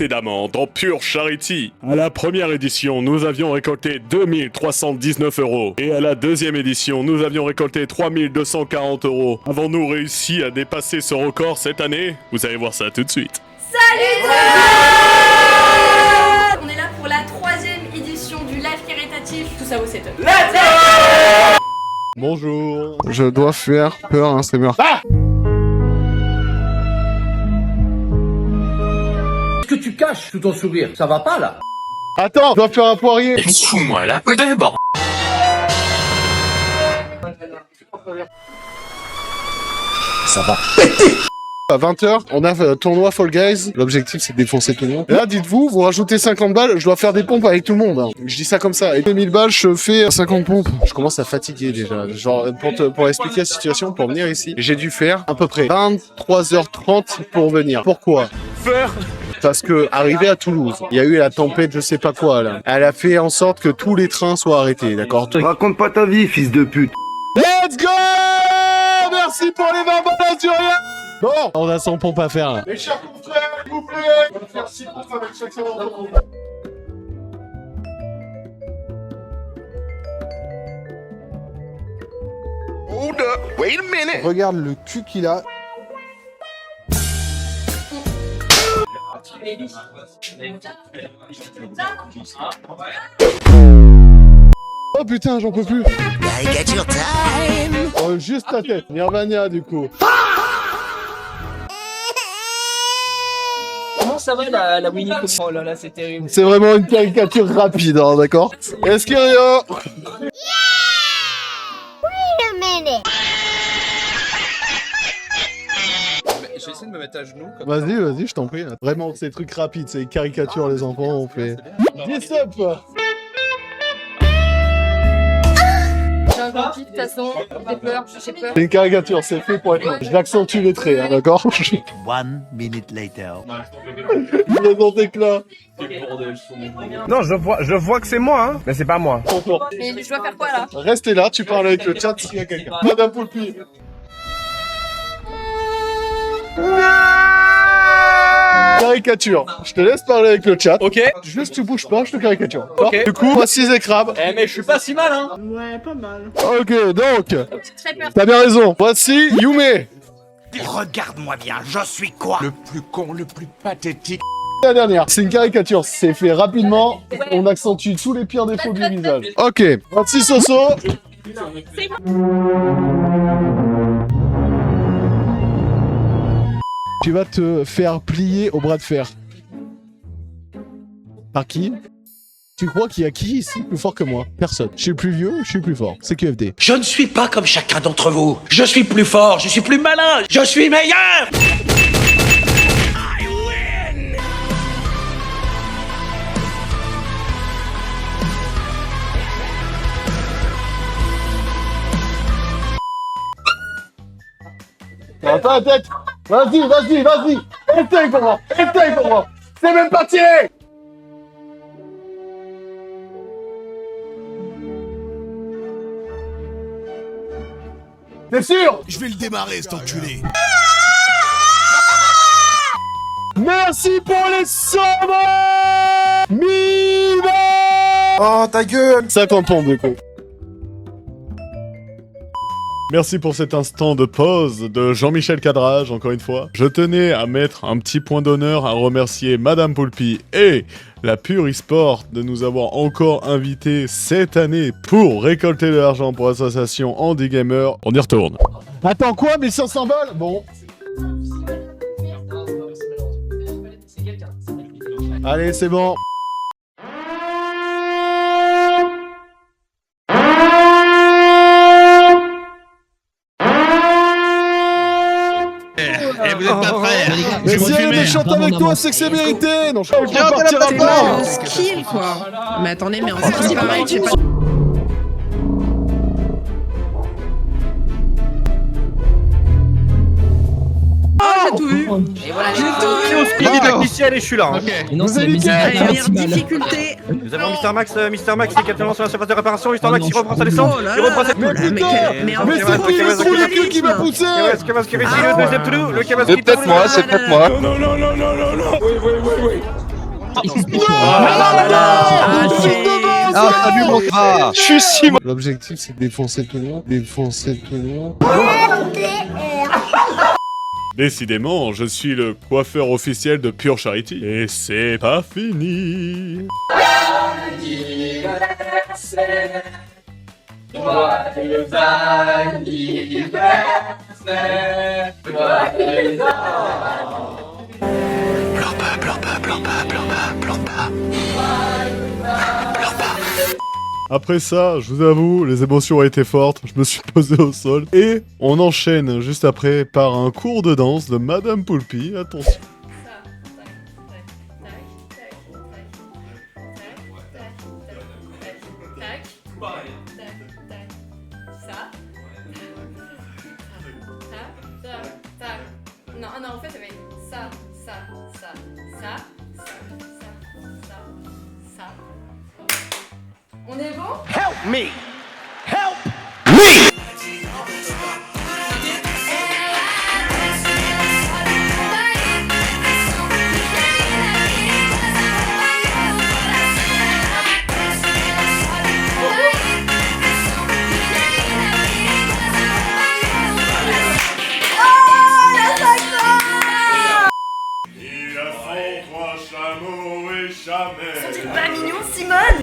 Précédemment, dans Pure Charity. À la première édition, nous avions récolté 2319 €. Et à la deuxième édition, nous avions récolté 3240 €. Avons-nous réussi à dépasser ce record cette année? Vous allez voir ça tout de suite. Salut tout le monde. On est là pour la 3e édition du live caritatif. Tout ça au setup. Let's go. Bonjour. Je dois faire peur à un streamer. Ah! Que tu caches sous ton sourire, ça va pas là? Attends, je dois faire un poirier. Fous-moi la paix de bord. Ça va péter! À 20h, on a tournoi Fall Guys. L'objectif, c'est de défoncer tout le monde. Et là, dites-vous, vous rajoutez 50 balles, je dois faire des pompes avec tout le monde. Hein. Je dis ça comme ça. Et 2000 balles, je fais 50 pompes. Je commence à fatiguer déjà. Genre, pour expliquer la situation, pour venir ici, j'ai dû faire à peu près 23h30 pour venir. Pourquoi? Parce que, arrivé à Toulouse, il y a eu la tempête, je sais pas quoi, là. Elle a fait en sorte que tous les trains soient arrêtés, d'accord? Raconte pas ta vie, fils de pute. Let's go! Merci pour les 20 balles du rien! Bon, on a 100 pompes à faire, là. Mes chers confrères, s'il vous plaît, on va faire 6 pompes avec chaque séance de pompe. Hold up, wait a minute. Regarde le cul qu'il a. Oh putain, j'en peux plus. Caricature time. Oh, juste ta tête. Nirvana, du coup. Comment ça va la Winnie Cooper? Oh là là, c'est terrible. C'est vraiment une caricature rapide, hein, d'accord? Est-ce qu'il y a... Je vais essayer de me mettre à genoux. Vas-y, vas-y, je t'en prie. Vraiment, c'est des trucs rapides, c'est des caricatures, les enfants, on fait... 10 up. J'ai un grand pied, de toute façon. J'ai peur, j'ai peur. C'est une caricature, c'est fait pour être... Je l'accentue les traits, hein, d'accord? 1 minute later. Il est dans tes clats. Non, je vois que c'est moi, hein. Mais c'est pas moi. Mais je dois faire quoi là? Restez là, tu parles avec le chat s'il y a quelqu'un. Madame Poulpi. Caricature. Je te laisse parler avec le chat. Ok. Juste tu bouges pas, je te caricature. Ok. Du coup, voici les crabes. Eh mais je suis pas si mal hein. Ok, donc, J'ai très peur. t'as bien raison. Voici Yume. Regarde-moi bien, je suis quoi? Le plus con, le plus pathétique. La dernière. C'est une caricature, c'est fait rapidement. On accentue tous les pires défauts du visage. Ok, voici Soso. Tu vas te faire plier au bras de fer. Par qui? Tu crois qu'il y a qui ici plus fort que moi? Personne. Je suis plus vieux, je suis plus fort. C'est QFD. Je ne suis pas comme chacun d'entre vous. Je suis plus fort, je suis plus malin, je suis meilleur. I win. Attends la tête. Vas-y, vas-y, vas-y. Essaye pour moi. Essaye pour moi. C'est même pas tiré. T'es sûr? Je vais le démarrer, cet enculé. Merci pour les sauveurs. Mina. Oh, ta gueule. 50 pompes du coup. Merci pour cet instant de pause de Jean-Michel Cadrage, encore une fois. Je tenais à mettre un petit point d'honneur à remercier Madame Poulpi et la Pure eSport de nous avoir encore invités cette année pour récolter de l'argent pour l'association Andy Gamer. On y retourne. Attends quoi? 1500 balles? Bon. Allez, c'est bon. Vous êtes pas prêts? Mais si elle chante avec toi, c'est que c'est mérité. Non, je partira pas. Skill quoi. Mais attendez, mais en skill pareil, je sais pas. Ah, j'ai tout vu. Et voilà, j'ai tout vu. Speedy technicienne et je suis là. Ok. Vous avez dit Meilleure difficulté. Nous avons Mister Max qui est actuellement sur la surface de réparation. Mister Max qui reprend sa descente. Oh là Il reprend là. cette... Mais putain. Mais en Mais fait, c'est lui le trou du cul qui m'a poussé. Kevas qui réussit le deuxième trou. Le Kevas C'est qui peut-être moi, c'est peut-être moi. Non, non, non, non, non, non. Oui, oui, oui, oui. Ah, salut mon gars. Je suis si mal. L'objectif, c'est de défoncer tout le monde. Défoncer tout le monde. Décidément, je suis le coiffeur officiel de Pure Charity. Et c'est pas fini. Pleure pas, pleure pas, pleure pas, pleure pas, pleure pas. Pleure pas. Après ça, je vous avoue, les émotions ont été fortes, je me suis posé au sol. Et on enchaîne juste après par un cours de danse de Madame Poulpi. Attention. Non, en fait, ça va être ça, ça, ça, ça, ça, ça, ça, ça. On est bon? Help me! Help! Il a 103 chameaux et jamais. Sont-ils pas mignons, Simone?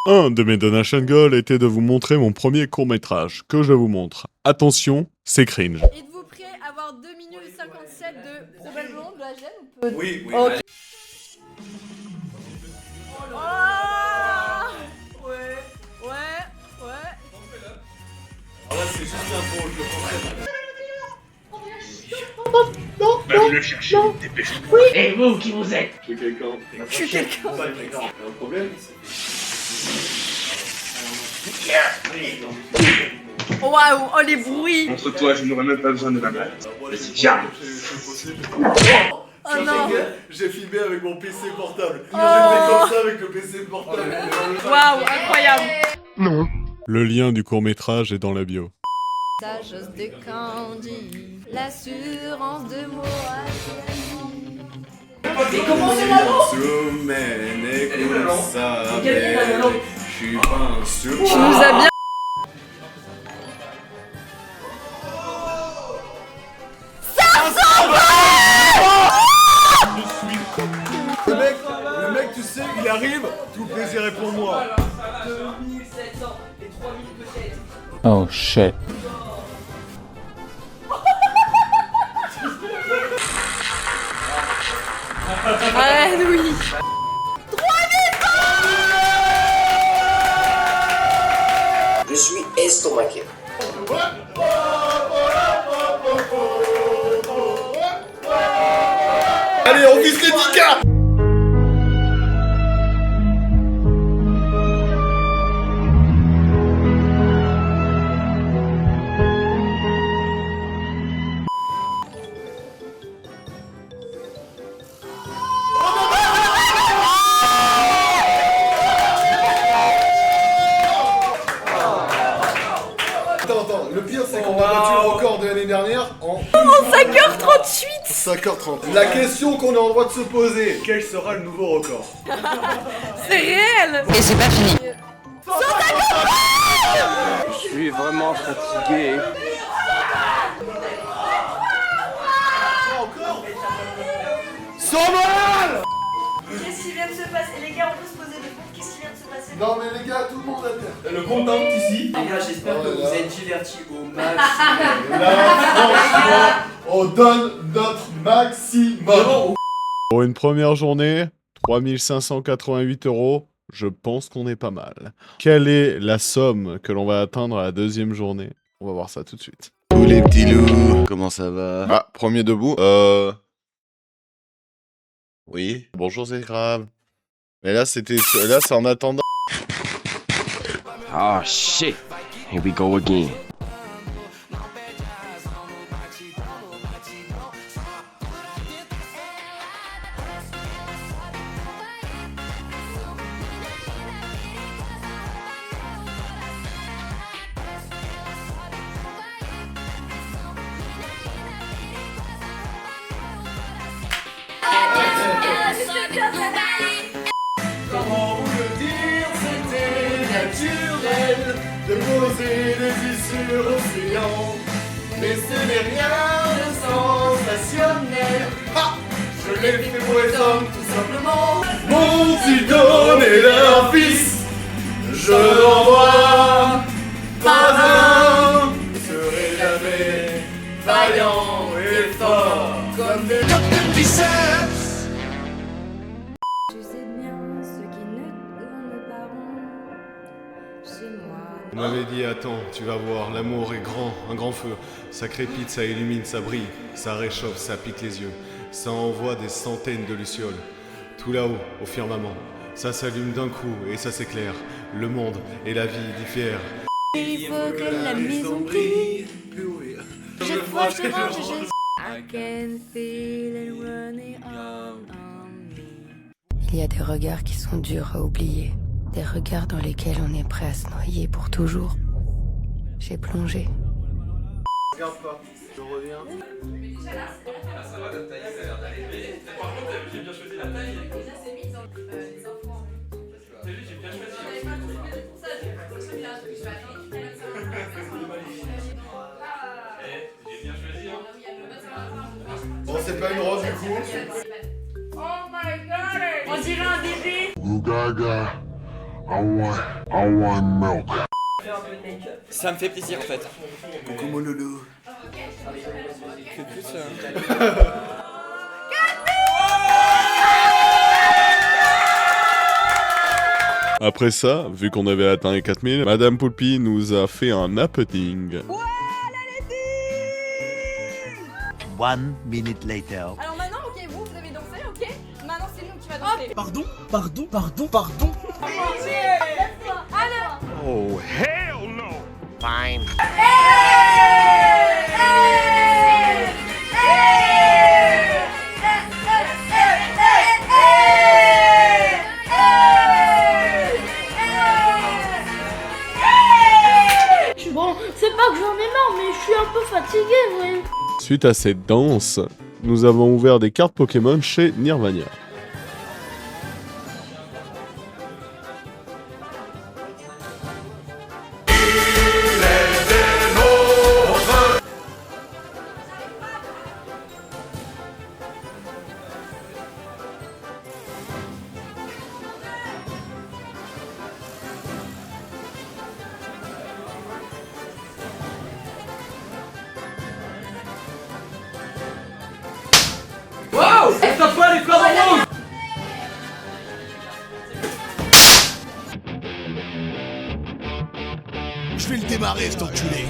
Un de mes donation goals était de vous montrer mon premier court-métrage, que je vous montre. Attention, c'est cringe. Êtes-vous prêts à avoir 2 minutes 57 de probablement de la gêne ou peu? Oui, oui. Ok. Oh ouais, ouais, ouais. Ah là, c'est juste un pro, je le Va le chercher, dépêche-toi. Et vous, qui vous êtes? Je suis quelqu'un. Je suis quelqu'un. Un problème? Waouh, oh les bruits. Entre toi, je n'aurais même pas besoin de ma main. Viens. Oh non. J'ai filmé avec mon PC portable. J'ai fait comme ça avec le PC portable. Waouh, incroyable. Le lien du court-métrage est dans la bio. La chose de Candy, l'assurance de moi. Mais comment c'est la danse? Tu nous as bien. Le mec, tu sais, il arrive, tout plaisir est pour moi. 2700 et 3000 peut-être. Oh shit. Arrête, oui. Je suis estomaqué. Allez, on vise les 10K. Attends, le pire c'est qu'on a battu le record de l'année dernière en 5h38. 5h30. La question qu'on est en droit de se poser, quel sera le nouveau record? C'est réel. Et c'est pas fini. Je suis vraiment fatigué. Qu'est-ce qui vient de se passer? Les gars, on peut se poser des comptes. Qu'est-ce qui vient de se passer? Non mais les gars, tout le monde à terre. Le content ici. Les gars, j'espère que vous êtes divertis au max. Là, franchement, on donne notre maximum. Pour une première journée, 3588 €, je pense qu'on est pas mal. Quelle est la somme que l'on va atteindre à la deuxième journée? On va voir ça tout de suite. Coucou les petits loups, comment ça va? Ah, premier debout. Oui, bonjour c'est grave. Mais là c'est en attendant. Oh shit. Here we go again. Comment vous le dire, c'était naturel de poser des yeux sur l'océan. Mais ce n'est rien de sensationnel. Ha! Je l'ai fait pour les hommes, tout simplement. Mon Tidon et leur fils, je n'en vois pas un. Je serai jamais vaillant et fort comme des biceps. Tu sais bien ce qui ne tourne pas rond chez moi. On m'avait dit, attends, tu vas voir, l'amour est grand, un grand feu. Ça crépite, ça illumine, ça brille, ça réchauffe, ça pique les yeux. Ça envoie des centaines de lucioles. Tout là-haut, au firmament. Ça s'allume d'un coup et ça s'éclaire. Le monde et la vie diffèrent. Il faut que la maison brille. Je vois, je range, je... I can feel it running on me. Il y a des regards qui sont durs à oublier. Des regards dans lesquels on est prêt à se noyer pour toujours. J'ai plongé. Regarde pas, je reviens. Ça va, ta taille, ça a l'air d'aller. Par contre, j'ai bien choisi la taille. Déjà, c'est mis dans les enfants. T'as vu, j'ai bien choisi. Pour ça, je vais faire ce que je vais aller. J'ai bien choisi, hein. Bon, c'est pas une rose du coup. Oh my god! On dirait un bébé! Gaga, I want milk. Ça me fait plaisir en fait. Coucou mon loulou. Après ça, vu qu'on avait atteint les 4000, Madame Poulpi nous a fait un happening. 1 minute later. Alors maintenant, ok, vous avez dansé, ok? Maintenant, c'est nous qui va danser. Pardon. Alors! Oh, hell no! Fine. Bon, c'est pas que j'en ai marre, mais je suis un peu fatigué, ouais. Suite à cette danse, nous avons ouvert des cartes Pokémon chez Nirvania. Waouh! T'as pas les cordes en rouge! Je vais le démarrer, cet enculé.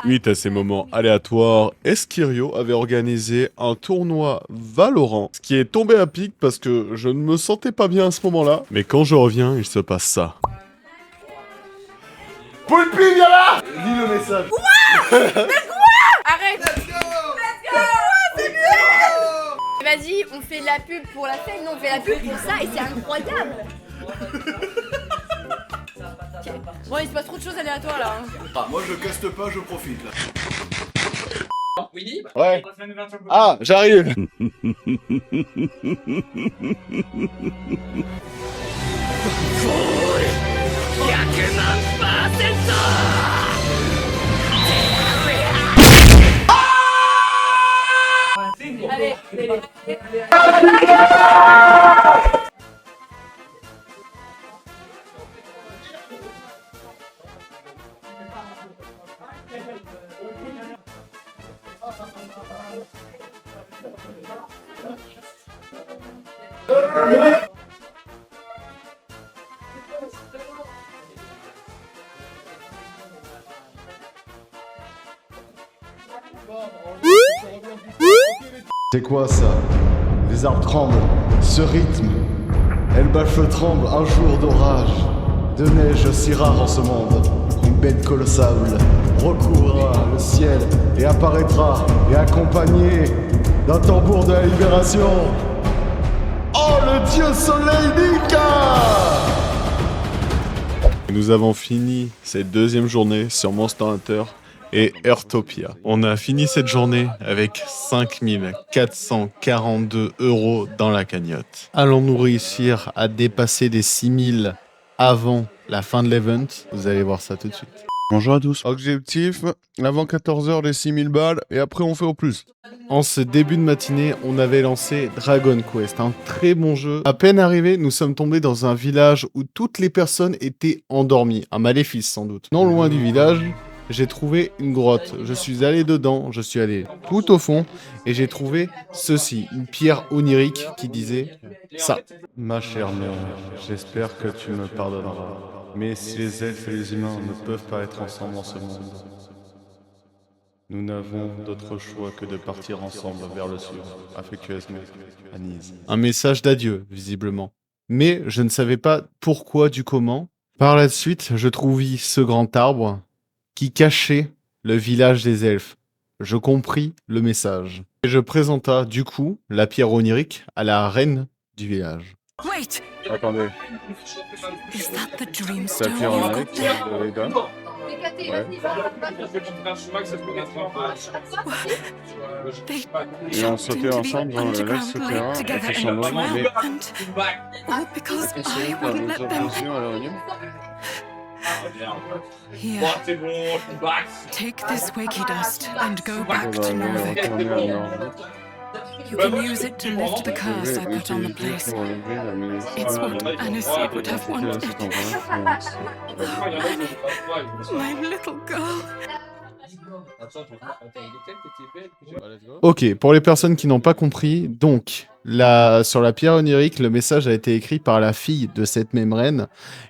Suite à ces moments aléatoires, Esquirio avait organisé un tournoi Valorant, ce qui est tombé à pic parce que je ne me sentais pas bien à ce moment-là. Mais quand je reviens, il se passe ça. Poulpi, viens là! Lis le message. Arrête! Let's go! C'est mieux! Vas-y, on fait de la pub pour la fête, non, on fait la pub pour ça et c'est incroyable! Okay. Bon, il se passe trop de choses aléatoires là. Hein. Ah, moi je caste pas, je profite là. Willy? Ouais. Ah, j'arrive. Allez, allez. C'est quoi ça? Les arbres tremblent, ce rythme. Elbaf tremble, un jour d'orage. De neige si rare en ce monde. Une bête colossale recouvrira le ciel et apparaîtra, et accompagné d'un tambour de la libération. Oh, le dieu soleil Nika! Nous avons fini cette deuxième journée sur Monster Hunter et Earthopia. On a fini cette journée avec 5442 € dans la cagnotte. Allons-nous réussir à dépasser les 6000 avant la fin de l'event? Vous allez voir ça tout de suite. Bonjour à tous. Objectif, avant 14h les 6000 balles et après on fait au plus. En ce début de matinée, on avait lancé Dragon Quest, un très bon jeu. À peine arrivé, nous sommes tombés dans un village où toutes les personnes étaient endormies. Un maléfice sans doute. Non loin du village, j'ai trouvé une grotte. Je suis allé dedans, je suis allé tout au fond et j'ai trouvé ceci, une pierre onirique qui disait ça. Ma chère Néon, j'espère que tu me pardonneras. Mais si les elfes et les humains ne peuvent pas être ensemble en ce monde, nous n'avons d'autre choix que de partir ensemble vers le sud. Affectueusement, Anise. Un message d'adieu, visiblement. Mais je ne savais pas pourquoi du comment. Par la suite, je trouvai ce grand arbre qui cachait le village des elfes. Je compris le message. Et je présenta du coup la pierre onirique à la reine du village. Wait! Attendez. Is that the dream La pierre onirique, vous l'avez donné? Et on sautait ensemble dans le lac souterrain et fait semblant, mais... All because I wouldn't let them. Here, take this wakey dust and go back to Norvik. You can use it to lift the curse I put on the place. It's what Aniseed would have wanted. Oh, my little girl. Ok, pour les personnes qui n'ont pas compris, donc, sur la pierre onirique, le message a été écrit par la fille de cette même reine,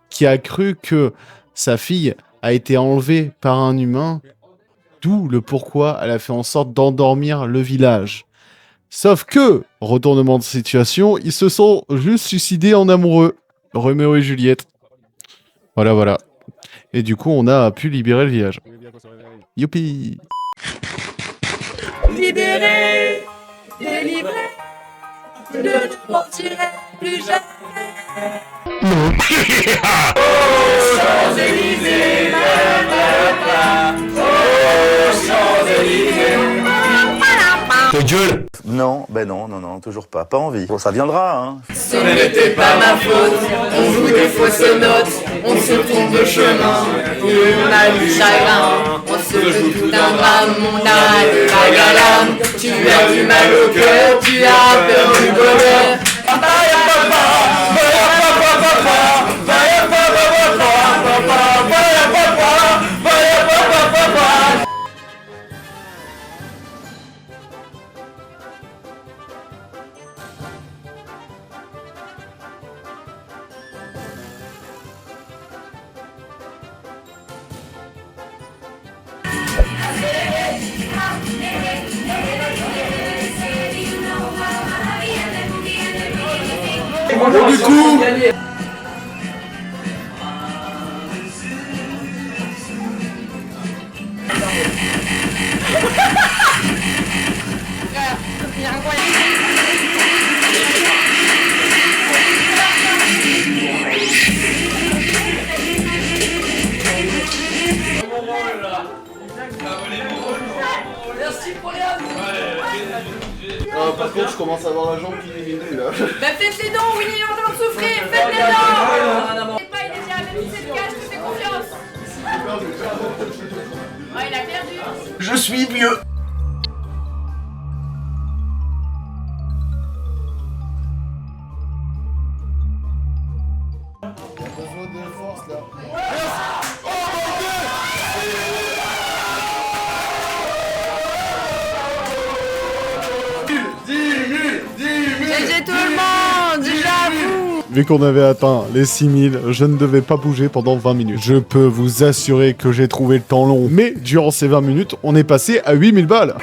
qui a cru que sa fille a été enlevée par un humain, d'où le pourquoi elle a fait en sorte d'endormir le village. Sauf que, retournement de situation, ils se sont juste suicidés en amoureux. Roméo et Juliette. Voilà, voilà. Et du coup, on a pu libérer le village. Youpi! Libéré, délivré, je ne partirai plus jamais. Champs-Élysées, Champs-Élysées. Ta gueule! Non, ben non, toujours pas. Pas envie. Bon, ça viendra, hein. Ce n'était pas ma faute, on joue des fausses notes, on se trompe de chemin, on a du chagrin, on se joue tout un drame, on a de la galame, tu as du mal au cœur, tu as peur du bonheur. Du coup... Merci pour les amis. par contre, je commence à avoir la jambe qui est vidée, là. Bah faites les dons, Winnie est en train de souffrir, faites les dons. C'est pas, il est déjà même si c'est le cas, je te fais confiance. Ouais, il a perdu. Je suis vieux. GG tout le monde, j'avoue. Vu qu'on avait atteint les 6000, je ne devais pas bouger pendant 20 minutes. Je peux vous assurer que j'ai trouvé le temps long, mais durant ces 20 minutes, on est passé à 8000 balles.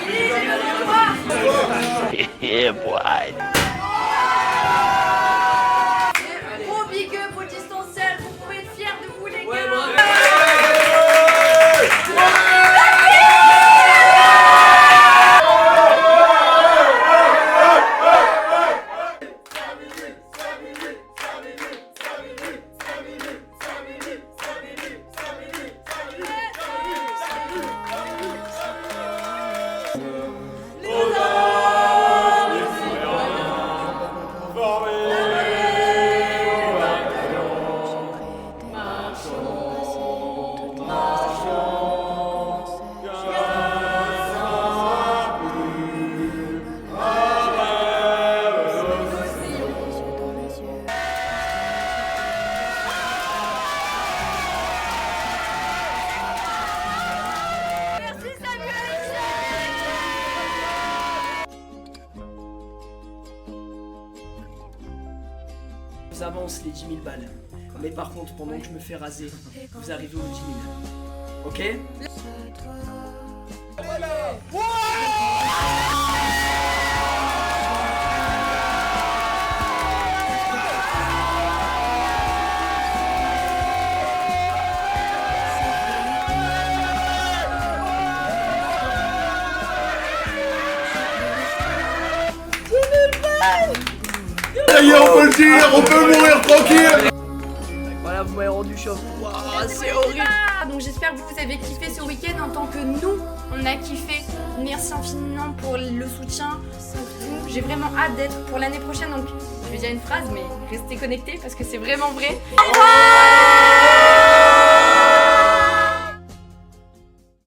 avancent les 10 000 balles. Mais par contre, pendant que je me fais raser, vous arrivez aux 10 000. Ok? Ça y est, on peut le dire, on peut mourir tranquille. Voilà, vous m'avez rendu chauve. Waouh, c'est horrible. Donc j'espère que vous avez kiffé ce week-end en tant que nous, on a kiffé. Merci infiniment pour le soutien, pour tout. J'ai vraiment hâte d'être pour l'année prochaine. Donc je vais dire une phrase, mais restez connectés parce que c'est vraiment vrai. Au revoir.